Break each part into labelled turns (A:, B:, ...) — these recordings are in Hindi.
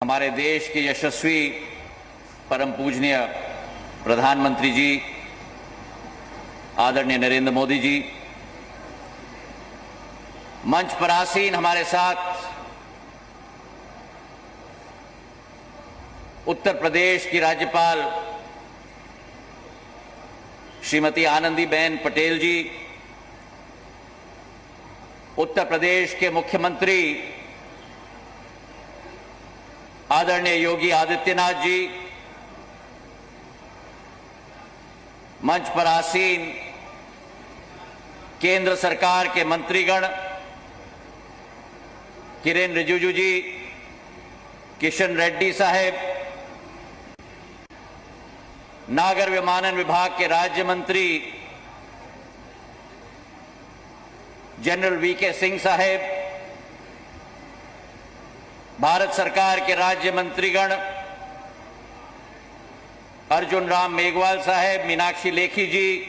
A: हमारे देश के यशस्वी परम पूजनीय प्रधानमंत्री जी आदरणीय नरेंद्र मोदी जी, मंच पर आसीन हमारे साथ उत्तर प्रदेश की राज्यपाल श्रीमती आनंदीबेन पटेल जी, उत्तर प्रदेश के मुख्यमंत्री आदरणीय योगी आदित्यनाथ जी, मंच पर आसीन केंद्र सरकार के मंत्रीगण किरेन रिजिजू जी, किशन रेड्डी साहब, नागर विमानन विभाग के राज्य मंत्री जनरल वीके सिंह साहब, भारत सरकार के राज्य मंत्रीगण अर्जुन राम मेघवाल साहब, मीनाक्षी लेखी जी,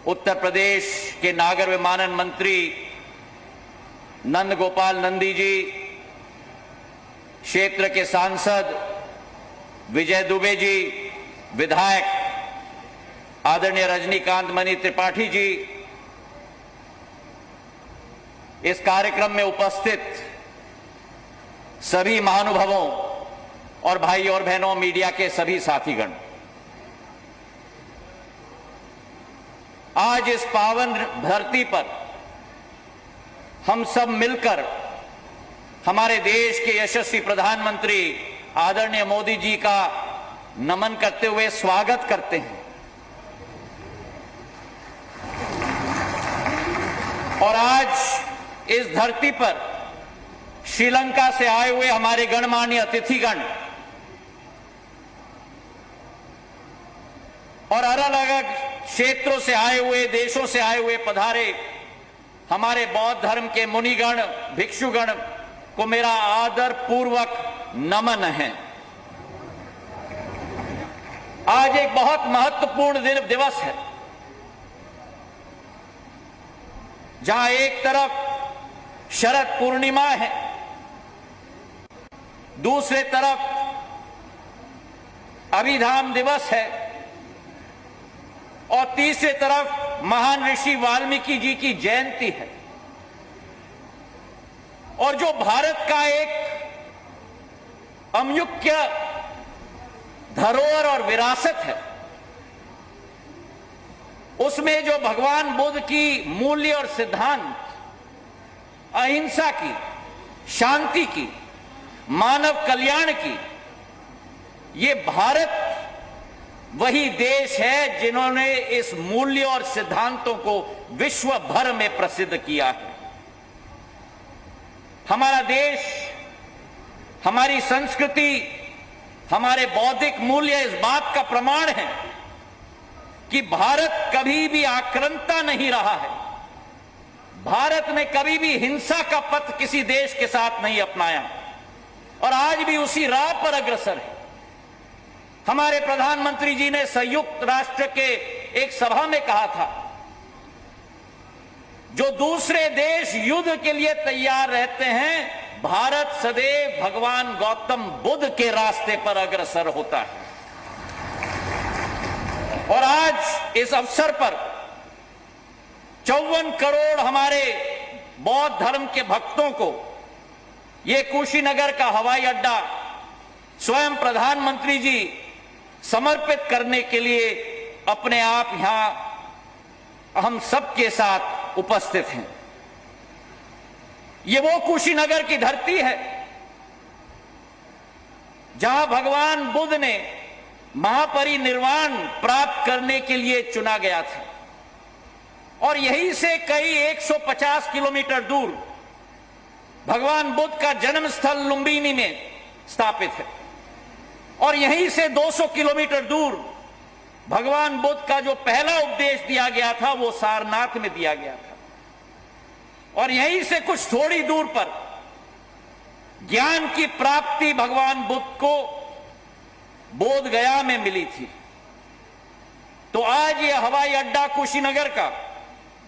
A: उत्तर प्रदेश के नागर विमानन मंत्री नंद गोपाल नंदी जी, क्षेत्र के सांसद विजय दुबे जी, विधायक आदरणीय रजनीकांत मणि त्रिपाठी जी, इस कार्यक्रम में उपस्थित सभी महानुभावों और भाई और बहनों, मीडिया के सभी साथीगण, आज इस पावन धरती पर हम सब मिलकर हमारे देश के यशस्वी प्रधानमंत्री आदरणीय मोदी जी का नमन करते हुए स्वागत करते हैं। और आज इस धरती पर श्रीलंका से आए हुए हमारे गणमान्य अतिथिगण और अलग अलग क्षेत्रों से आए हुए, देशों से आए हुए पधारे हमारे बौद्ध धर्म के मुनिगण, भिक्षुगण को मेरा आदर पूर्वक नमन है। आज एक बहुत महत्वपूर्ण दिवस है, जहां एक तरफ शरद पूर्णिमा है, दूसरे तरफ अभिधाम दिवस है और तीसरे तरफ महान ऋषि वाल्मीकि जी की जयंती है। और जो भारत का एक अमूल्य धरोहर और विरासत है, उसमें जो भगवान बुद्ध की मूल्य और सिद्धांत, अहिंसा की, शांति की, मानव कल्याण की, ये भारत वही देश है जिन्होंने इस मूल्य और सिद्धांतों को विश्व भर में प्रसिद्ध किया है। हमारा देश, हमारी संस्कृति, हमारे बौद्धिक मूल्य इस बात का प्रमाण है कि भारत कभी भी आक्रांता नहीं रहा है। भारत ने कभी भी हिंसा का पथ किसी देश के साथ नहीं अपनाया और आज भी उसी राह पर अग्रसर है। हमारे प्रधानमंत्री जी ने संयुक्त राष्ट्र के एक सभा में कहा था, जो दूसरे देश युद्ध के लिए तैयार रहते हैं, भारत सदैव भगवान गौतम बुद्ध के रास्ते पर अग्रसर होता है। और आज इस अवसर पर 54 करोड़ हमारे बौद्ध धर्म के भक्तों को ये कुशीनगर का हवाई अड्डा स्वयं प्रधानमंत्री जी समर्पित करने के लिए अपने आप यहां हम सबके साथ उपस्थित हैं। ये वो कुशीनगर की धरती है जहां भगवान बुद्ध ने महापरिनिर्वाण प्राप्त करने के लिए चुना गया था और यहीं से कई 150 किलोमीटर दूर भगवान बुद्ध का जन्म स्थल लुंबिनी में स्थापित है और यहीं से 200 किलोमीटर दूर भगवान बुद्ध का जो पहला उपदेश दिया गया था वो सारनाथ में दिया गया था और यहीं से कुछ थोड़ी दूर पर ज्ञान की प्राप्ति भगवान बुद्ध को बोध गया में मिली थी। तो आज ये हवाई अड्डा कुशीनगर का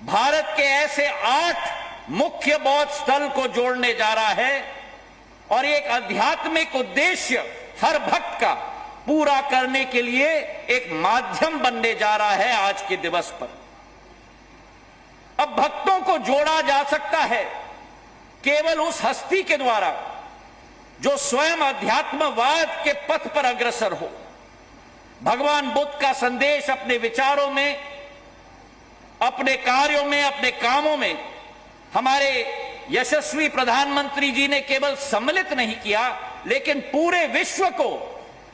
A: भारत के ऐसे 8 मुख्य बौद्ध स्थल को जोड़ने जा रहा है और एक आध्यात्मिक उद्देश्य हर भक्त का पूरा करने के लिए एक माध्यम बनने जा रहा है आज के दिवस पर। अब भक्तों को जोड़ा जा सकता है केवल उस हस्ती के द्वारा जो स्वयं अध्यात्मवाद के पथ पर अग्रसर हो। भगवान बुद्ध का संदेश अपने विचारों में, अपने कार्यों में, अपने कामों में हमारे यशस्वी प्रधानमंत्री जी ने केवल सम्मिलित नहीं किया, लेकिन पूरे विश्व को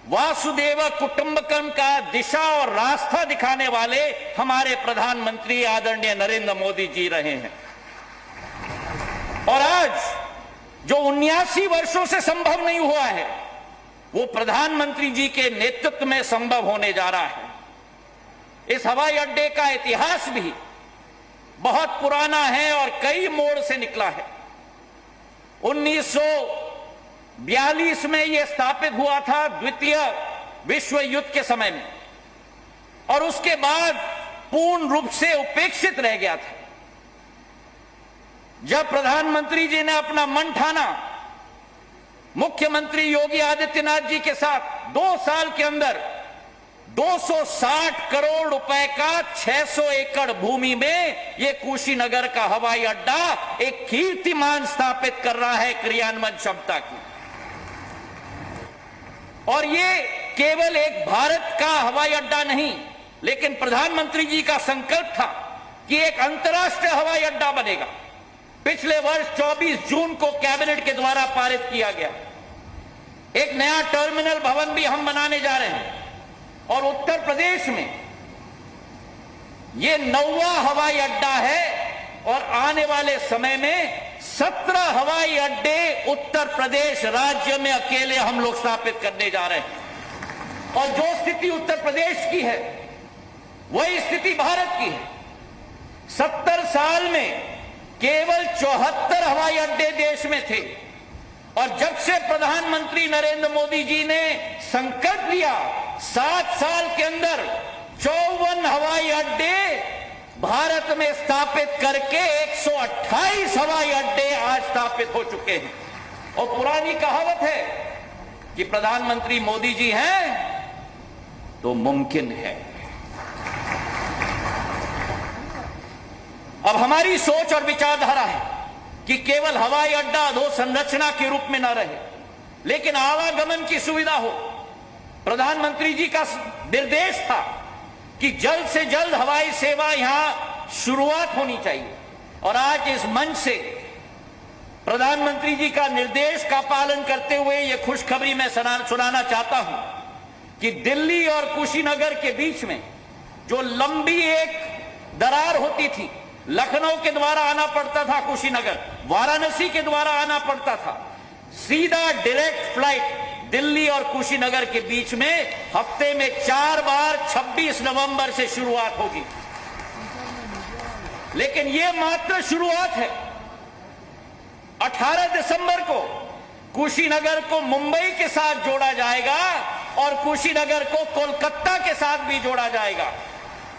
A: वासुदेव कुटुंबकम का दिशा और रास्ता दिखाने वाले हमारे प्रधानमंत्री आदरणीय नरेंद्र मोदी जी रहे हैं। और आज जो 79 वर्षों से संभव नहीं हुआ है, वो प्रधानमंत्री जी के नेतृत्व में संभव होने जा रहा है। इस हवाई अड्डे का इतिहास भी बहुत पुराना है और कई मोड़ से निकला है। 1942 में यह स्थापित हुआ था द्वितीय विश्व युद्ध के समय में, और उसके बाद पूर्ण रूप से उपेक्षित रह गया था। जब प्रधानमंत्री जी ने अपना मन ठाना, मुख्यमंत्री योगी आदित्यनाथ जी के साथ 2 साल के अंदर 260 करोड़ रुपए का 600 एकड़ भूमि में यह कुशीनगर का हवाई अड्डा एक कीर्तिमान स्थापित कर रहा है क्रियान्वयन क्षमता की। और ये केवल एक भारत का हवाई अड्डा नहीं, लेकिन प्रधानमंत्री जी का संकल्प था कि एक अंतर्राष्ट्रीय हवाई अड्डा बनेगा। पिछले वर्ष 24 जून को कैबिनेट के द्वारा पारित किया गया। एक नया टर्मिनल भवन भी हम बनाने जा रहे हैं और उत्तर प्रदेश में यह 9वां हवाई अड्डा है और आने वाले समय में 17 हवाई अड्डे उत्तर प्रदेश राज्य में अकेले हम लोग स्थापित करने जा रहे हैं। और जो स्थिति उत्तर प्रदेश की है वही स्थिति भारत की है। 70 साल में केवल 74 हवाई अड्डे देश में थे, और जब से प्रधानमंत्री नरेंद्र मोदी जी ने संकल्प लिया 7 साल के अंदर 54 हवाई अड्डे भारत में स्थापित करके 128 हवाई अड्डे आज स्थापित हो चुके हैं। और पुरानी कहावत है कि प्रधानमंत्री मोदी जी हैं तो मुमकिन है। अब हमारी सोच और विचारधारा है कि केवल हवाई अड्डा अधोसंरचना के रूप में न रहे, लेकिन आवागमन की सुविधा हो। प्रधानमंत्री जी का निर्देश था कि जल्द से जल्द हवाई सेवा यहां शुरुआत होनी चाहिए, और आज इस मंच से प्रधानमंत्री जी का निर्देश का पालन करते हुए यह खुशखबरी मैं सुनाना चाहता हूं कि दिल्ली और कुशीनगर के बीच में जो लंबी एक दरार होती थी, लखनऊ के द्वारा आना पड़ता था कुशीनगर, वाराणसी के द्वारा आना पड़ता था, सीधा डायरेक्ट फ्लाइट दिल्ली और कुशीनगर के बीच में हफ्ते में 4 बार 26 नवंबर से शुरुआत होगी। लेकिन यह मात्र शुरुआत है। 18 दिसंबर को कुशीनगर को मुंबई के साथ जोड़ा जाएगा और कुशीनगर को कोलकाता के साथ भी जोड़ा जाएगा।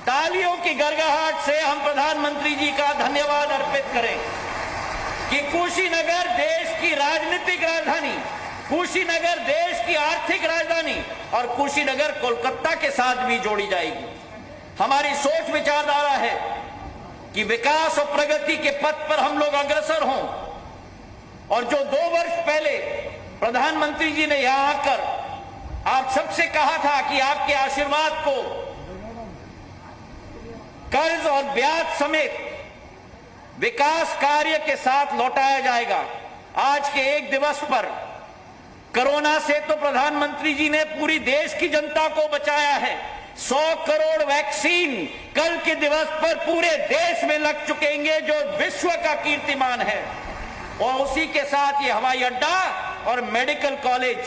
A: तालियों की गड़गड़ाहट से हम प्रधानमंत्री जी का धन्यवाद अर्पित करें कि कुशीनगर देश की राजनीतिक राजधानी, कुशीनगर देश की आर्थिक राजधानी और कुशीनगर कोलकाता के साथ भी जोड़ी जाएगी। हमारी सोच विचारधारा है कि विकास और प्रगति के पथ पर हम लोग अग्रसर हों, और जो 2 वर्ष पहले प्रधानमंत्री जी ने यहां आकर आप सबसे कहा था कि आपके आशीर्वाद को कर्ज और ब्याज समेत विकास कार्य के साथ लौटाया जाएगा। आज के एक दिवस पर कोरोना से तो प्रधानमंत्री जी ने पूरी देश की जनता को बचाया है। 100 करोड़ वैक्सीन कल के दिवस पर पूरे देश में लग चुकेंगे, जो विश्व का कीर्तिमान है। और उसी के साथ ये हवाई अड्डा और मेडिकल कॉलेज,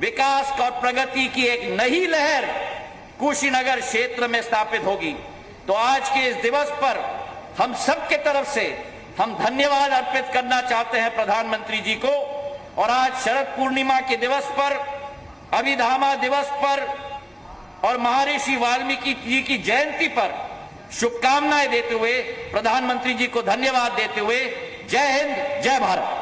A: विकास और प्रगति की एक नई लहर कुशीनगर क्षेत्र में स्थापित होगी। तो आज के इस दिवस पर हम सबके तरफ से हम धन्यवाद अर्पित करना चाहते हैं प्रधानमंत्री जी को। और आज शरद पूर्णिमा के दिवस पर, अभिधामा दिवस पर और महर्षि वाल्मीकि जी की जयंती पर शुभकामनाएं देते हुए, प्रधानमंत्री जी को धन्यवाद देते हुए जय हिंद, जय भारत।